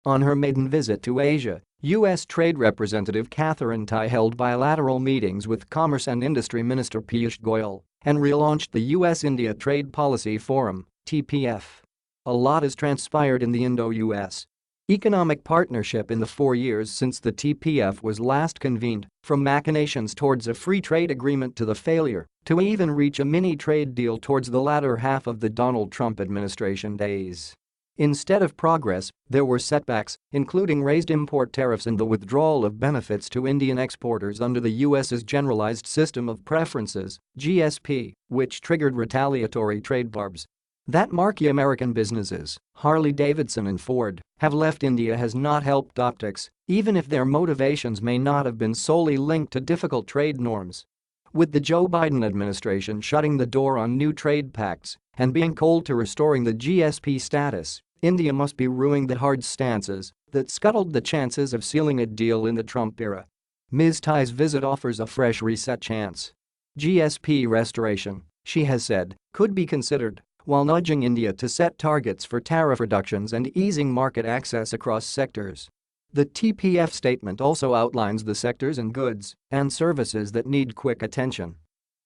On her maiden visit to Asia, U.S. Trade Representative Katherine Tai held bilateral meetings with Commerce and Industry Minister Piyush Goyal and relaunched the U.S.-India Trade Policy Forum (TPF). A lot has transpired in the Indo-US economic partnership in the 4 years since the TPF was last convened, from machinations towards a free trade agreement to the failure to even reach a mini-trade deal towards the latter half of the Donald Trump administration days. Instead of progress, there were setbacks, including raised import tariffs and the withdrawal of benefits to Indian exporters under the U.S.'s Generalized System of Preferences (GSP), which triggered retaliatory trade barbs that marquee American businesses, Harley-Davidson and Ford, have left India has not helped optics, even if their motivations may not have been solely linked to difficult trade norms. With the Joe Biden administration shutting the door on new trade pacts and being cold to restoring the GSP status, India must be ruing the hard stances that scuttled the chances of sealing a deal in the Trump era. Ms. Tai's visit offers a fresh reset chance. GSP restoration, she has said, could be considered, while nudging India to set targets for tariff reductions and easing market access across sectors. The TPF statement also outlines the sectors and goods and services that need quick attention.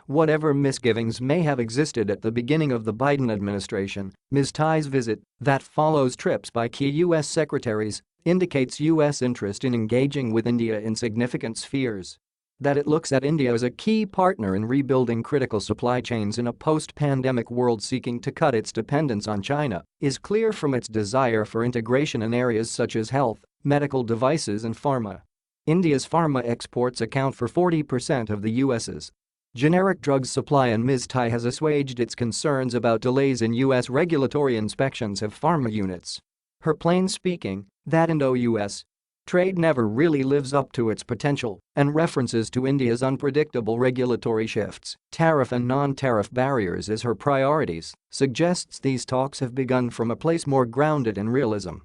Whatever misgivings may have existed at the beginning of the Biden administration, Ms. Tai's visit, that follows trips by key U.S. secretaries, indicates U.S. interest in engaging with India in significant spheres. That it looks at India as a key partner in rebuilding critical supply chains in a post-pandemic world seeking to cut its dependence on China is clear from its desire for integration in areas such as health, medical devices and pharma. India's pharma exports account for 40% of the U.S.'s generic drugs supply, and Ms. Tai has assuaged its concerns about delays in U.S. regulatory inspections of pharma units. Her plain speaking that Indo-US trade never really lives up to its potential, and references to India's unpredictable regulatory shifts, tariff and non-tariff barriers as her priorities, suggests these talks have begun from a place more grounded in realism.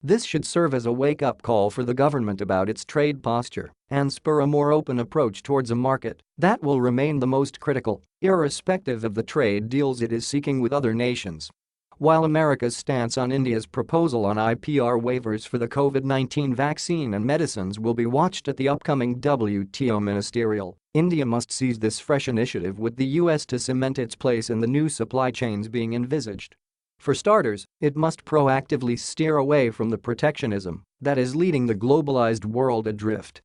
This should serve as a wake-up call for the government about its trade posture and spur a more open approach towards a market that will remain the most critical, irrespective of the trade deals it is seeking with other nations. While America's stance on India's proposal on IPR waivers for the COVID-19 vaccine and medicines will be watched at the upcoming WTO ministerial, India must seize this fresh initiative with the U.S. to cement its place in the new supply chains being envisaged. For starters, it must proactively steer away from the protectionism that is leading the globalized world adrift